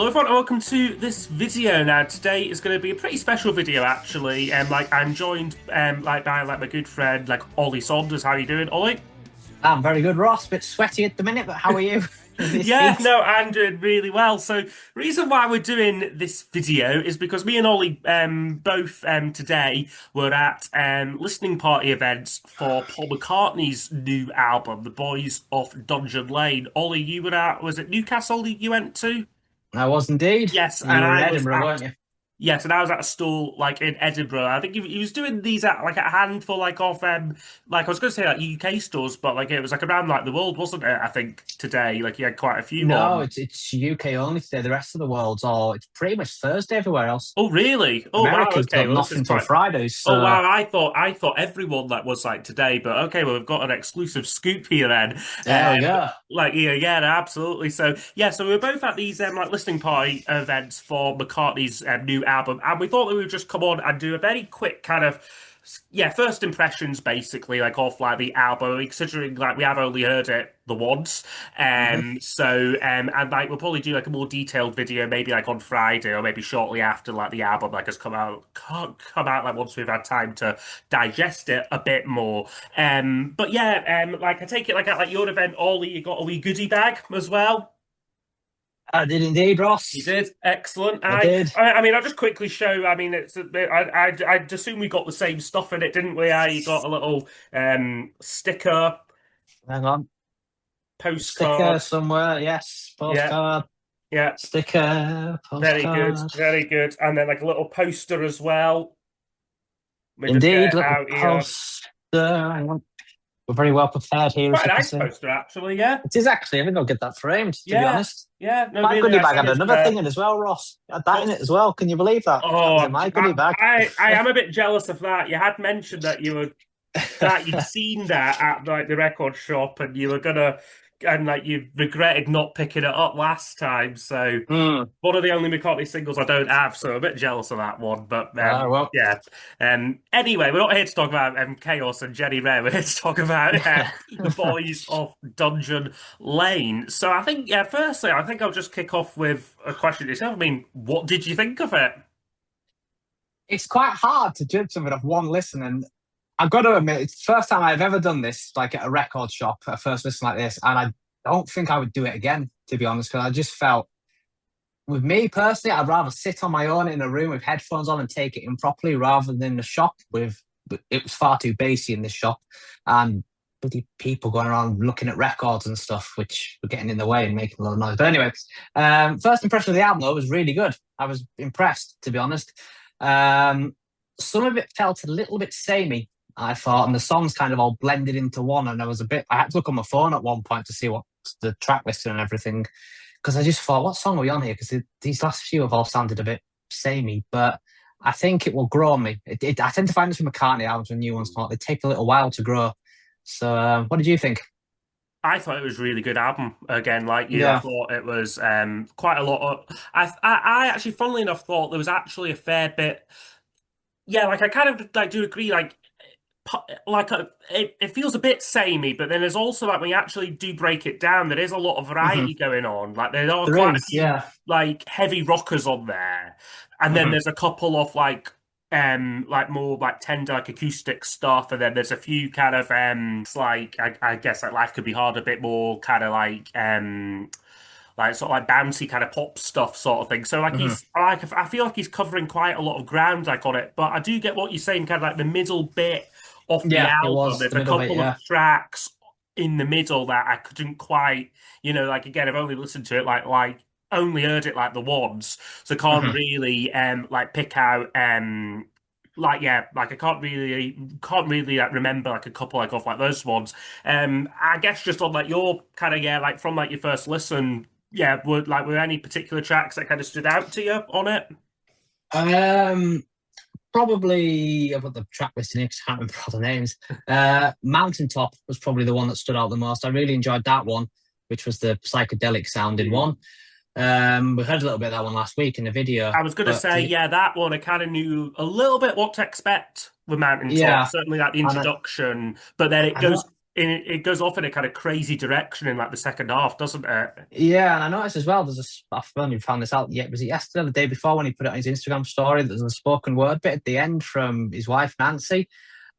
Hello everyone and welcome to this video. Now today is going to be a pretty special video actually. I'm joined by my good friend Ollie Saunders. How are you doing, Ollie? I'm very good, Ross. Bit sweaty at the minute, but how are you in this Yeah, heat? no, I'm doing really well. So, reason why we're doing this video is because me and Ollie both today were at listening party events for Paul McCartney's new album, The Boys of Dungeon Lane. Ollie, you were at, was it Newcastle you went to? I was indeed. Yes, You and were in I was Edinburgh, at weren't you? Yes, and I was at a stall in Edinburgh. I think he was doing these at a handful of I was going to say UK stores, but it was around the world, wasn't it? I think today he had quite a few No, on. it's UK only today. The rest of the world's all. It's pretty much Thursday everywhere else. Oh really? Oh wow. America's Okay, got well this is nothing till quite. Fridays, Oh so wow, I thought everyone was today, but okay, well we've got an exclusive scoop here then. there we go. Yeah, no, absolutely. So yeah, so we were both at these listening party events for McCartney's new album, and we thought that we would just come on and do a very quick kind of first impressions basically off the album, considering we have only heard it the once. hmm And we'll probably do a more detailed video maybe on Friday or maybe shortly after the album has come out once we've had time to digest it a bit more. But yeah, I take it at your event, Ollie, you got a wee goodie bag as well. I did indeed, You Ross. did excellent. I did. I mean, I'll just quickly show. I mean, it's a bit, I'd assume we got the same stuff in it, didn't we? You got a little sticker, Hang on. Sticker postcard. somewhere. Yes. Yeah, Postcard. yeah, Sticker. very good, Postcard. very good. And then a little poster as well. Let me just get Indeed. it Little out here. poster. Hang on. We're very well prepared here, as Quite a you can nice see. poster, actually. Yeah, It is actually. I think I'll get that framed, to be yeah, honest. yeah. No, My really goodie nice. bag And had it's another thing in as well, Ross. It had that in what's it as well. Can you believe that? That was oh, in my goodie bag. I am a bit jealous of that. You had mentioned that you'd seen that at the record shop and you were gonna and you regretted not picking it up last time. So Hmm. one of the only McCartney singles I don't have, so I'm a bit jealous of that one. But Well, yeah. Anyway, we're not here to talk about Chaos and Jenny Ray. We're here to talk about the boys of Dungeon Lane. So I think firstly, I think I'll just kick off with a question to yourself. I mean, what did you think of it? it's quite hard to judge something off one listen. And I've got to admit, it's the first time I've ever done this, like at a record shop, a first listen like this. And I don't think I would do it again, to be honest, because I just felt, with me personally, I'd rather sit on my own in a room with headphones on and take it in properly rather than the shop with. It was far too bassy in this shop, and bloody people going around looking at records and stuff, which were getting in the way and making a lot of noise. But anyway, first impression of the album though was really good. I was impressed, to be honest. Um, some of it felt a little bit samey, I thought, and the songs kind of all blended into one. And I had to look on my phone at one point to see what the track listing and everything, because I just thought, what song are we on here? Because these last few have all sounded a bit samey, but I think it will grow on me. I tend to find this with McCartney albums when new ones come out, they take a little while to grow. So, what did you think? I thought it was a really good album. Again, like you, I Yeah. thought it was quite a lot of. I actually, funnily enough, thought there was actually a fair bit. Yeah, I kind of do agree. It feels a bit samey, but then there's also when you actually do break it down, there is a lot of hmm variety going on. There are There quite a is, few yeah. heavy rockers on there, and then hmm there's a couple of more tender acoustic stuff, and then there's a few kind of it's I guess life could be hard, a bit more kind of sort of bouncy kind of pop stuff sort of thing. So hmm I feel like he's covering quite a lot of ground on it. But I do get what you're saying, kind of the middle bit of the Yeah, it album. was There's the a middle bit, couple of yeah. tracks in the middle that I couldn't quite, again, I've only listened to it only heard it the once, so can't hmm really pick out I can't really remember a couple of those ones. I guess just on your kind of from your first listen, yeah, were any particular tracks that kind of stood out to you on it? Um, Probably, I've got the track listing here 'cause I can't remember all the names. Mountaintop was probably the one that stood out the most. I really enjoyed that one, which was the psychedelic sounding Mm. one. We heard a little bit of that one last week in the video, I was going to but say, yeah, that one I kind of knew a little bit what to expect with Mountaintop. yeah, Certainly the and introduction, but then it I know goes. it goes off in a kind of crazy direction in like the second half, doesn't it? Yeah, and I noticed as well. I've only found this out yet. Was it yesterday or the day before when he put it on his Instagram story? There's a spoken word bit at the end from his wife Nancy,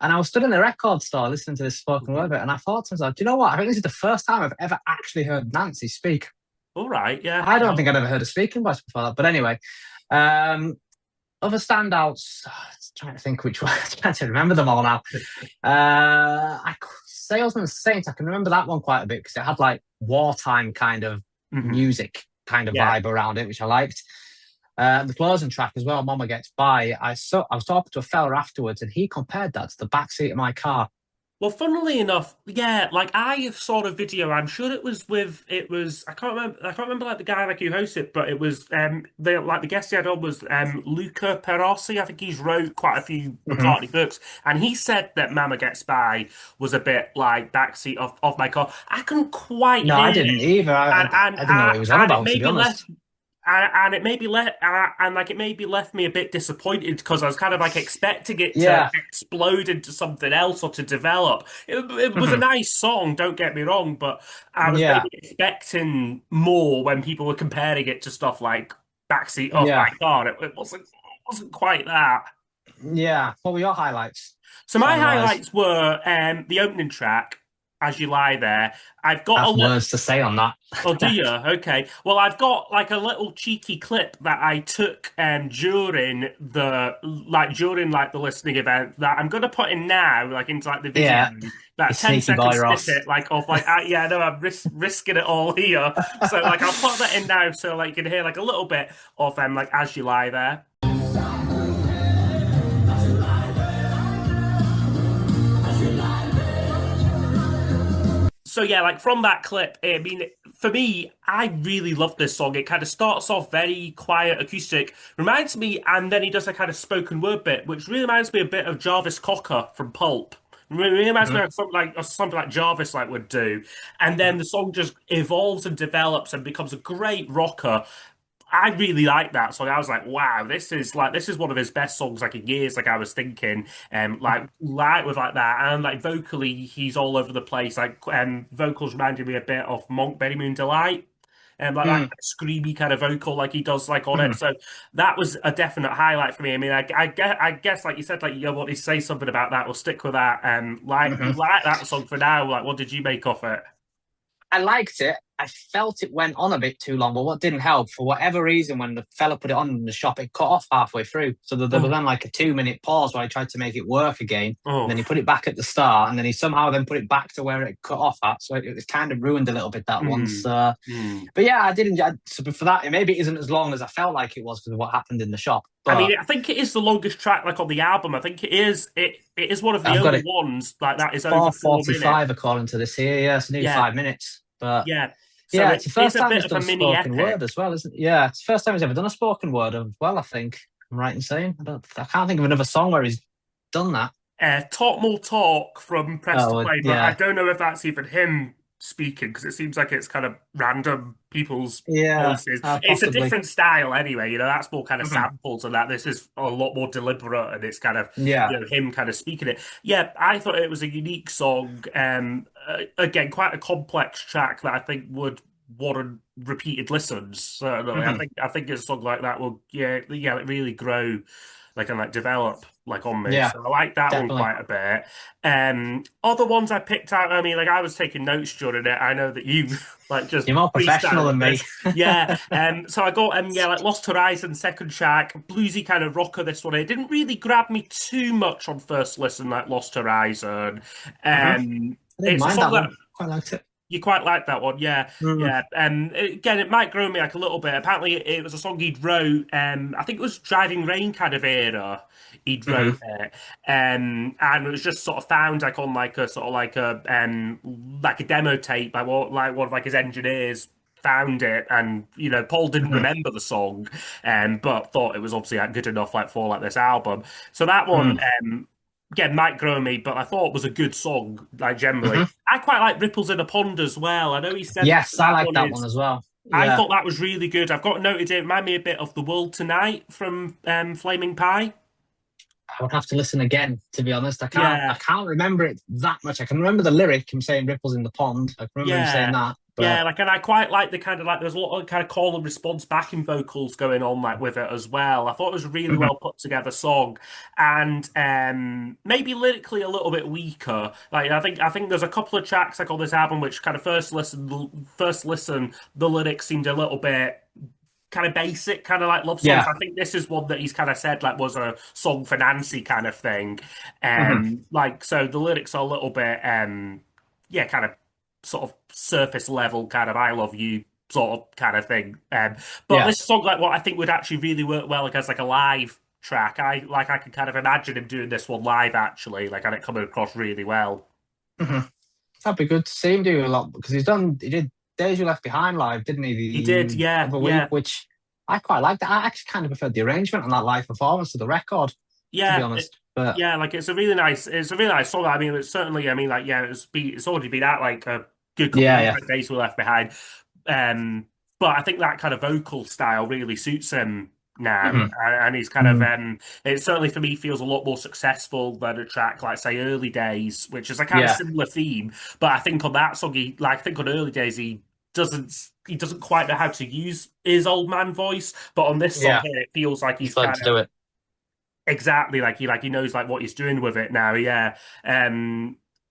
and I was stood in the record store listening to this spoken word bit, and I thought to myself, do you know what? I think this is the first time I've ever actually heard Nancy speak. All right, yeah. I don't think I'd ever heard a speaking voice before that. But anyway, um, other standouts. Trying to think which one. Trying to remember them all now. Salesman's Saint. I can remember that one quite a bit because it had like wartime kind of Hmm. music kind of Yeah. vibe around it, which I liked. The closing track as well, Mama Gets By. I was talking to a fella afterwards, and he compared that to the backseat of my car. Well, funnily enough, yeah, like I saw a video. I'm sure it was I can't remember like the guy like who hosted it, but it was the guest he had on was Luca Perossi. I think he's wrote quite a few Mhm. McCartney books, and he said that Mama Gets By was a bit like backseat of my car. I couldn't quite No, hear I it, didn't either. and I didn't know what he was on it about, to be maybe honest. left and it maybe left and like it maybe left me a bit disappointed because I was kind of like expecting it to Yeah. explode into something else or to develop. It was a Mhm. nice song, don't get me wrong, but I was Yeah. maybe expecting more when people were comparing it to stuff like Backseat of Yeah. My Car. It wasn't quite that. Yeah. What were your highlights, So my song wise? highlights were the opening track, As You Lie There. I've got I a have little. words to say on that. Oh, do you? Okay. Well, I've got like a little cheeky clip that I took during like the listening event that I'm gonna put in now, like into like the video, Yeah, you that 10 sneaky second boy, Ross. snippet, like of like yeah, I know I'm risking it all here. So like I'll put that in now so like you can hear like a little bit of like As You Lie There. So yeah, like from that clip, I mean, for me, I really love this song. It kind of starts off very quiet, acoustic, reminds me, and then he does a kind of spoken word bit, which really reminds me a bit of Jarvis Cocker from Pulp. Really reminds me Mhm. of something like Jarvis like would do, and then the song just evolves and develops and becomes a great rocker. I really like that song. I was like, wow, this is one of his best songs like in years. Like I was thinking, like with like that, and like vocally, he's all over the place. Like vocals reminded me a bit of Monk Berry Moon Delight. Like that kind Mm. of screamy kind of vocal, like he does, like on it. Mhm. So that was a definite highlight for me. I mean, I guess, like you said, like you want to say something about that. We'll stick with that. Mhm. Like that song for now. Like, what did you make of it? I liked it. I felt it went on a bit too long, but what didn't help, for whatever reason, when the fella put it on in the shop, it cut off halfway through. So there was Oh, then like a 2 minute pause where I tried to make it work again. And oh, then he put it back at the start, and then he somehow then put it back to where it cut off at. So it kind of ruined a little bit that once. mm, mm. But yeah, I did enjoy. So for that, maybe it isn't as long as I felt like it was because of what happened in the shop. I mean, But I think it is the longest track like on the album. I think it is. It is one of the I've got only it ones like that is over 4 minutes. 4:45 according to this here. Yeah, it's nearly Yeah, 5 minutes. But yeah. So yeah, it it's the is first a time bit he's of done a a mini spoken word epic. as well, isn't it? Yeah, it's the first time he's ever done a spoken word as well, I think. I'm right in saying. I can't think of another song where he's done that. Talk More Talk from Press to Oh, Play, but I yeah. don't know if that's even him speaking because it seems like it's kind of random people's Yeah, voices. It's a possibly. different style anyway, that's more kind of Mhm. samples and that. This is a lot more deliberate and it's kind of, Yeah. him kind of speaking it. Yeah, I thought it was a unique song. Again, quite a complex track that I think would warrant repeated listens. Certainly, Mhm. I think a song like that will, yeah, really grow like and like develop like on me. Yeah, So I like that one definitely. quite a bit. Other ones I picked out, I mean, like I was taking notes during it. I know that you like just You're more professional freestyle with than me. this. Yeah. So I got yeah, like Lost Horizon, second track, bluesy kind of rocker this one. It didn't really grab me too much on first listen, like Lost Horizon. Mhm. Um I didn't it's a mind song that that one. Quite liked it. you quite like that one, yeah, Mm. yeah. Again, it might grow me like a little bit. Apparently, it was a song he'd wrote. I think it was Driving Rain kind of era. He'd wrote Mhm. it, and it was just sort of found like on like a sort of like a demo tape by like one of like his engineers found it, and Paul didn't Mhm. remember the song, but thought it was obviously like, good enough like for like this album. So that one, Mm. again, might grow me, but I thought it was a good song, like generally. Mhm. I quite like Ripples in a Pond as well. I know he said Yes, I that like one that one is. as well. I Yeah. thought that was really good. I've got noted it. Remind me a bit of The World Tonight from Flaming Pie. I would have to listen again, to be honest. I Yeah. can't remember it that much. I can remember the lyric, him saying ripples in the pond. I can remember him saying Yeah, that, yeah, but like, and I quite like the kind of like there's a lot of kind of call and response backing vocals going on like with it as well. I thought it was a really mhm. well put together song, and maybe lyrically a little bit weaker. Like I think there's a couple of tracks like on this album which kind of first listen the lyrics seemed a little bit kind of basic, kind of like love songs. Yeah. I think this is one that he's kind of said like was a song for Nancy kind of thing. Mhm. Like so the lyrics are a little bit yeah, kind of sort of surface level kind of I love you sort of kind of thing. But Yeah. this song like what I think would actually really work well like as like a live track. I could kind of imagine him doing this one live actually, like and it coming across really well. Mhm. That'd be good to see him do a lot because he did Days You Left Behind live, didn't he, He did, the yeah, other week, yeah. which I quite liked. I actually kind of preferred the arrangement on that live performance to the record, to be Yeah, honest. But yeah, like it's a really nice song. I mean, it's certainly, I mean, like, yeah, it's already been out like a good couple of yeah, years, yeah. like Days Were Left Behind. Um, but I think that kind of vocal style really suits him now, Mhm. and he's kind of Mm. it certainly for me feels a lot more successful than a track like say Early Days, which is a kind of Yeah. similar theme. But I think on that song, I think on Early Days he doesn't quite know how to use his old man voice, but on this song Yeah. here, it feels like He's he's learned kind to of do it. exactly like he knows like what he's doing with it now. Yeah.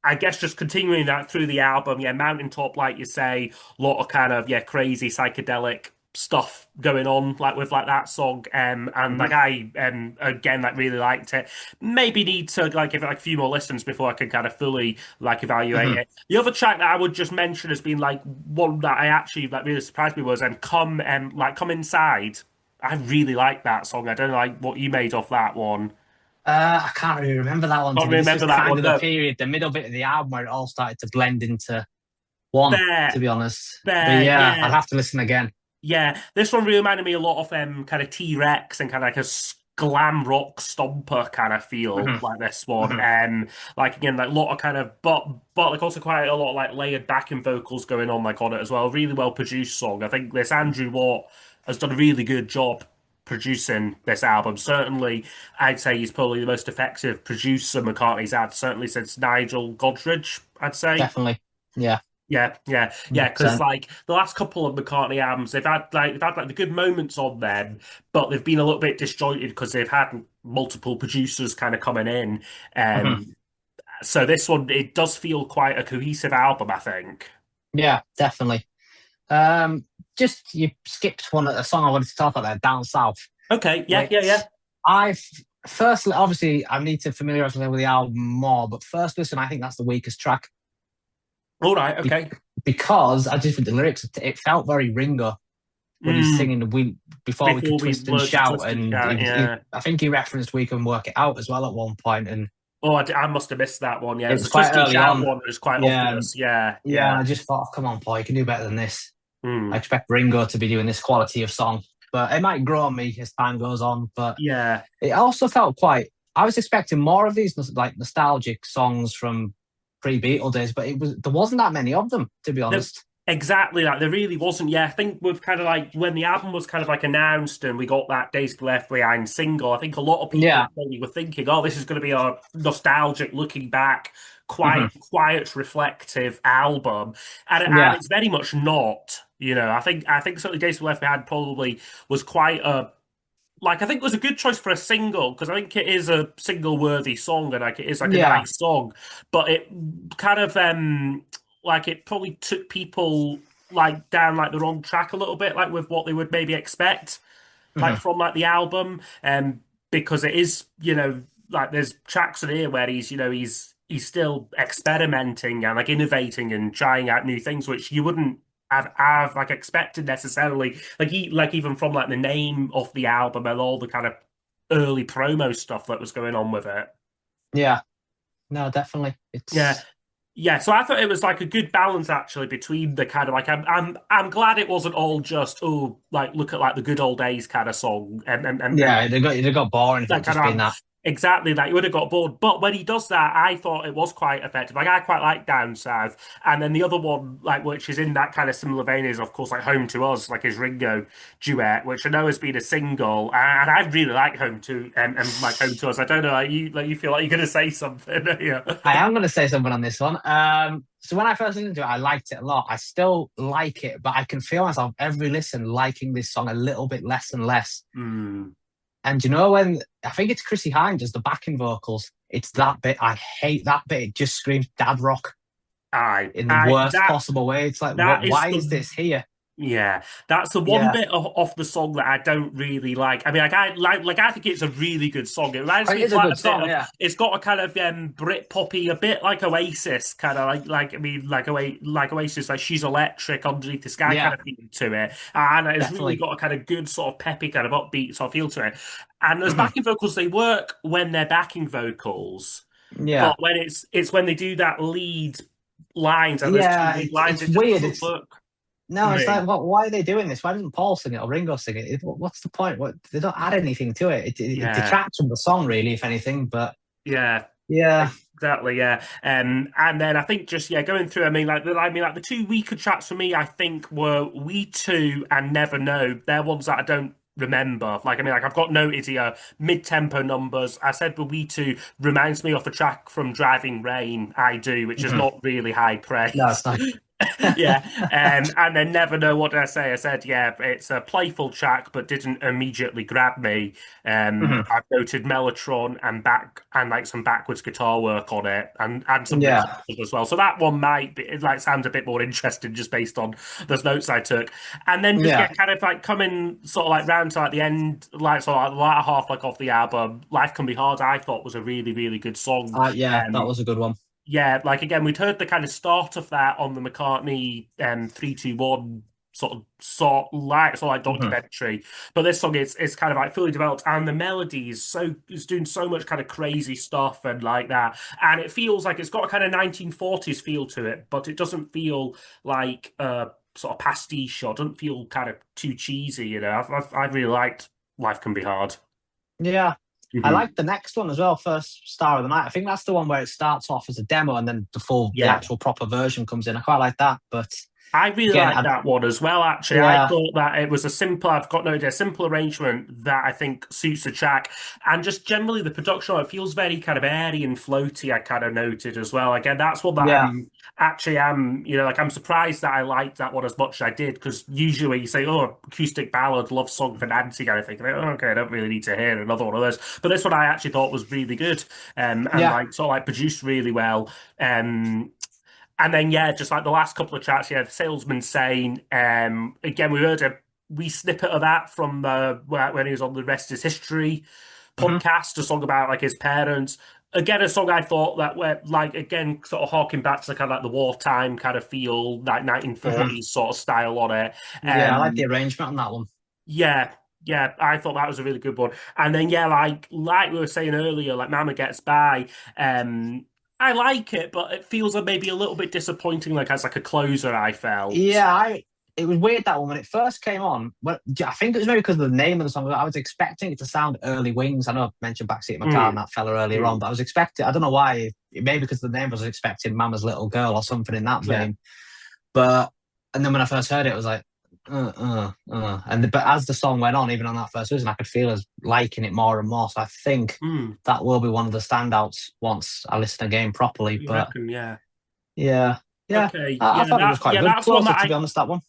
I guess just continuing that through the album, yeah, Mountaintop, like you say, a lot of kind of yeah, crazy psychedelic stuff going on like with like that song. And like Mhm. I again like really liked it. Maybe need to like give it like a few more listens before I can kind of fully like evaluate Mhm. it. The other track that I would just mention has been like one that I actually like really surprised me was Come Inside. I really like that song. I don't know like what you made of that one. I can't really remember that one. To Can't be, this was remember that kind one. of the No, period, the middle bit of the album where it all started to blend into one, to there, be honest. But there, yeah, I'd yeah. have to listen again. Yeah, this one really reminded me a lot of kind of T-Rex and kind of like a glam rock stomper kind of feel Mhm. like this one. Mhm. Like again, like a lot of kind of but like also quite a lot of like layered backing vocals going on like on it as well. Really well produced song. I think this Andrew Watt has done a really good job producing this album. Certainly, I'd say he's probably the most effective producer McCartney's had, certainly since Nigel Godrich, I'd say. Definitely. Yeah. Yeah, yeah, yeah. Because 100%. like the last couple of McCartney albums, they've had like the good moments on them, but they've been a little bit disjointed because they've had multiple producers kind of coming in. Mhm. So this one it does feel quite a cohesive album, I think. Yeah, definitely. Um, just you skipped a song I wanted to talk about there, Down South, Okay, yeah, yeah, which yeah. I've firstly, obviously, I need to familiarize myself with the album more, but first listen, I think that's the weakest track All right, be- okay. because I just with the lyrics, it felt very Ringo when he's Mm, singing the "We Before We Could before we Twist and learn to Shout," twist and and shout, yeah. I think he referenced "We Can Work It Out" as well at one point, and Oh, I must have missed that one. Yeah, it it was was the quite twist and early shout on. one. It was quite Yeah, obvious. Yeah, yeah, and yeah. I just thought, oh, come on, Paul, you can do better than this. I Mm, expect Ringo to be doing this quality of song, but it might grow on me as time goes on. But yeah. it also felt quite. I was expecting more of these like nostalgic songs from pre-Beatle days, but there wasn't that many of them, to be No, honest. exactly. Like there really wasn't. Yeah, I think with kind of like when the album was kind of like announced and we got that Days Left Behind single, I think a lot of people Yeah. probably were thinking, "Oh, this is going to be a nostalgic, looking back, Hmm. quiet, reflective album," and Yeah. it's very much not. I think certainly Days Left Behind probably was quite a like I think it was a good choice for a single because I think it is a single worthy song and like it is like a Yeah. nice song, but it kind of like it probably took people like down like the wrong track a little bit like with what they would maybe expect like Hmm. from like the album because it is like there's tracks in here where he's still experimenting and like innovating and trying out new things which you wouldn't have like expected necessarily like even from like the name of the album and all the kind of early promo stuff that was going on with it. Yeah. No, definitely. Yeah, It's yeah, so I thought it was like a good balance actually between the kind of like I'm glad it wasn't all just like look at like the good old days kind of song and yeah. They got boring if it like had kind just been of that. Exactly, that you would have got bored. But when he does that, I thought it was quite effective. Like I quite like Down South, and then the other one, like which is in that kind of similar vein, is of course like Home to Us, like his Ringo duet, which I know has been a single, and I really like Home to and like Home to Us. I don't know, like you feel like you're gonna say something, yeah. I am going to say something on this one. So when I first listened to it, I liked it a lot. I still like it, but I can feel myself every listen liking this song a little bit less and less. Mm, And you know when I think it's Chrissy Hynde does the backing vocals, it's that bit. I hate that bit. It just screams dad rock in the I worst possible way. It's like, what? that is Why is the this here? Yeah, that's the one Yeah, bit of the song that I don't really like. I mean, like I think it's a really good song. It reminds it me is a quite good a bit song. of. Yeah, It's got a kind of Brit poppy, a bit like Oasis, kind of like I mean, like Oasis, like She's Electric, Underneath the Sky kind yeah, of feel to it, and it's really definitely. got a kind of good sort of peppy kind of upbeat sort of feel to it. And as Mhm. backing vocals, they work when they're backing vocals, Yeah, but when it's when they do that lead lines, and there's two yeah. lead It's lines, it's it just weird. doesn't It's work for no. It's me. like, what? Why are they doing this? Why doesn't Paul sing it or Ringo sing it? What's the point? What they don't add anything to it. It Yeah. detracts from the song, really, if anything. But Yeah, yeah, exactly. Yeah, and then I think just going through. I mean, like the two weaker tracks for me, I think were We Two and Never Know. They're ones that I don't remember. Like I've got noted here mid-tempo numbers. I said, but We Two reminds me of a track from Driving Rain. I do, which is Mhm. not really high No, praise. it's not. Yeah, and then Never Know. What did I say? I said, yeah, it's a playful track, but didn't immediately grab me. Mhm. I've noted Mellotron and like some backwards guitar work on it, and some good Yeah, samples as well. So that one might be, it like sounds a bit more interesting just based on those notes I took. And then just yeah, kind of like coming sort of like round to like the end, like sort of like the latter half like of the album. Life Can Be Hard, I thought was a really really good song. yeah. That was a good one. Yeah, like again, we'd heard the kind of start of that on the McCartney 3-2-1 sort of like Mhm. documentary. But this song is kind of like fully developed, and the melody is doing so much kind of crazy stuff and like that. And it feels like it's got a kind of 1940s feel to it, but it doesn't feel like sort of pastiche or doesn't feel kind of too cheesy, you know. I really liked Life Can Be Hard. Yeah. I Hmm. like the next one as well, First Star of the Night. I think that's the one where it starts off as a demo and then the Yeah. actual proper version comes in. I quite like that. But I really again, like that one as well, actually. I yeah, thought that it was a simple, I've got no idea, simple arrangement that I think suits the track. And just generally the production, it feels very kind of airy and floaty, I kind of noted as well. Again, that's one that yeah, like I'm surprised that I liked that one as much as I did, because usually you say, oh, acoustic ballad, love song for Nancy kind of thing. Oh, okay, I don't really need to hear another one of those. But this one I actually thought was really good, and yeah. like sort of like produced really well. And then yeah, just like the last couple of tracks, yeah, the Salesman Sane. Again, we heard a wee snippet of that from when he was on the Rest Is History Hmm. podcast, a song about like his parents. Again, a song I thought that were like again sort of harking back to the kind of like the wartime kind of feel, like Hmm. 1940s sort of style on it. Yeah, I like the Um, arrangement on that one. yeah, yeah, I thought that was a really good one. And then yeah, like we were saying earlier, like Mama Gets By. I like it, but it feels like maybe a little bit disappointing, like as like a closer, I felt. Yeah, I it was weird that one when it first came on. Well, I think it was maybe because of the name of the song. I was expecting it to sound Early Wings. I know I mentioned Backseat of My Car and Mm, that fella earlier on, mm, but I was expecting. I don't know why. Maybe because the name I was expecting Mama's Little Girl or something in that yeah. vein. But and then when I first heard it, I was like, but as the song went on, even on that first listen, I could feel us liking it more and more. So I think Mm, that will be one of the standouts once I listen again properly. you But reckon? Yeah. yeah, yeah, Okay. I Yeah, thought it was quite good. that's one Closer, that to be honest, that one.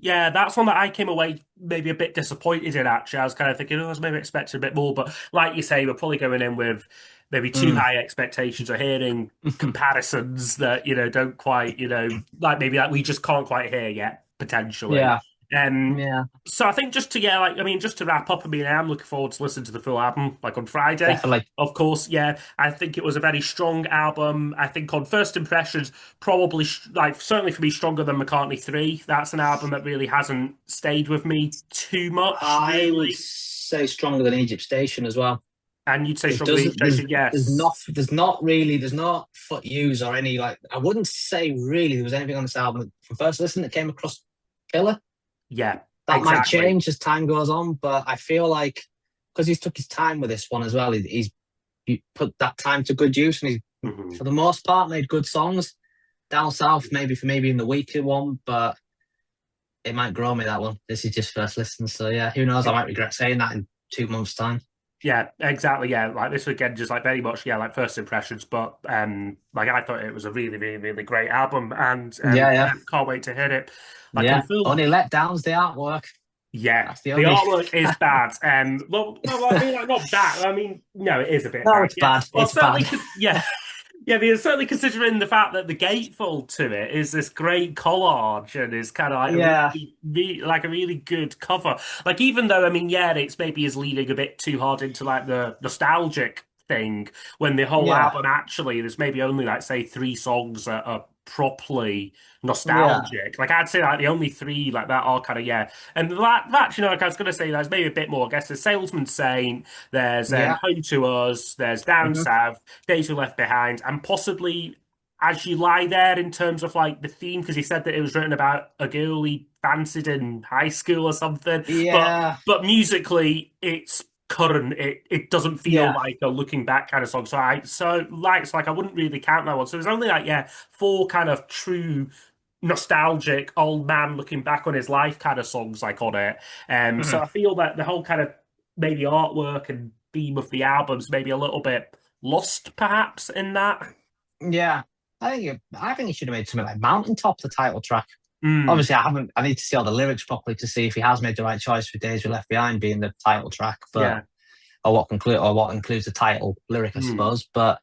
that's one that I came away maybe a bit disappointed in, actually. I was kind of thinking, oh, I was maybe expecting a bit more, but like you say, we're probably going in with maybe too Mm. high expectations or hearing comparisons that, don't quite, like maybe that we just can't quite hear yet, potentially. Yeah, Um, yeah, so I think just to yeah, like I mean, just to wrap up, I mean, I am looking forward to listening to the full album, like on Friday. definitely. Of course, yeah. I think it was a very strong album. I think on first impressions, probably like certainly for me, stronger than McCartney 3. That's an album that really hasn't stayed with me too much, I would really. say stronger than Egypt Station as well. And you'd say It stronger than doesn't. Each Station, yes. There's not really. There's not foot use or any like. I wouldn't say really there was anything on this album from first listen that came across killer. Yeah, That might exactly. change as time goes on, but I feel like because he's took his time with this one as well, he's put that time to good use, and he, Mhm. for the most part, made good songs. Down south, maybe in the weaker one, but it might grow me that one. This is just first listen, so yeah, who knows? I might regret saying that in 2 months' time. Yeah, exactly. Yeah, like this weekend, just like very much, yeah, like first impressions. But like I thought it was a really, really, really great album, and Yeah, yeah, yeah, can't wait to hear it. Like, and yeah. Phil, Only letdowns the artwork. yeah, That's the the only. artwork is bad. Well, I mean, like not bad. I mean, no, it is a bit No, bad. it's Yeah, bad. well, It's bad. certainly, yeah. Yeah, they're certainly considering the fact that the gatefold to it is this great collage and is kind of like a Yeah, like a really good cover. Like even though I mean, yeah, it's maybe is leaning a bit too hard into like the nostalgic thing when the whole yeah, album actually there's maybe only like say three songs that are properly yeah, nostalgic. Like I'd say like the only three like that are kind of yeah. And that you know like I was gonna say there's maybe a bit more. I guess there's Salesman Saint, there's yeah. Home to Us, there's Down Hmm. South. Days Were Left Behind, and possibly As You Lie There in terms of like the theme, because he said that it was written about a girl he fancied in high school or something. But Yeah, but musically, it's current. It doesn't feel yeah. like a looking back kind of song. So I wouldn't really count that one. So there's only like yeah four kind of true nostalgic old man looking back on his life kind of songs like on it. So Mhm. I feel that the whole kind of maybe artwork and theme of the albums maybe a little bit lost perhaps in that. Yeah. I think he should have made something like Mountaintop the title track. Mm, Obviously, I haven't. I need to see all the lyrics properly to see if he has made the right choice for "Days We Left Behind" being the title track, but yeah. or what includes the title lyric, I Mm. suppose. But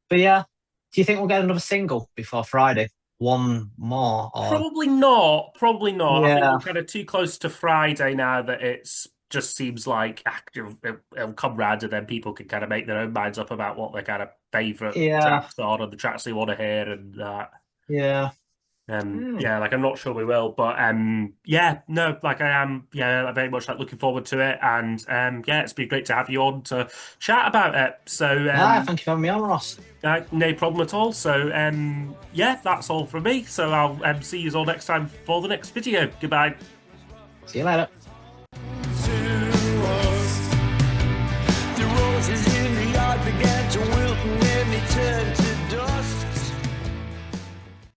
yeah, do you think we'll get another single before Friday? One more, or Probably not. Probably not. I think yeah, we're kind of too close to Friday now that it's just seems like it'll come round and then people can kind of make their own minds up about what their kind of favorite yeah, tracks are and the tracks they want to hear and that. yeah. Hmm. Yeah, like I'm not sure we will, but yeah, no, like I am, yeah, I'm very much like looking forward to it, and yeah, it's been great to have you on to chat about it. So Thank you for having me on, Ross. no problem at all. So yeah, that's all from me. So I'll see you all next time for the next video. Goodbye. See you later. The roses in the yard began to wilt and made me turn to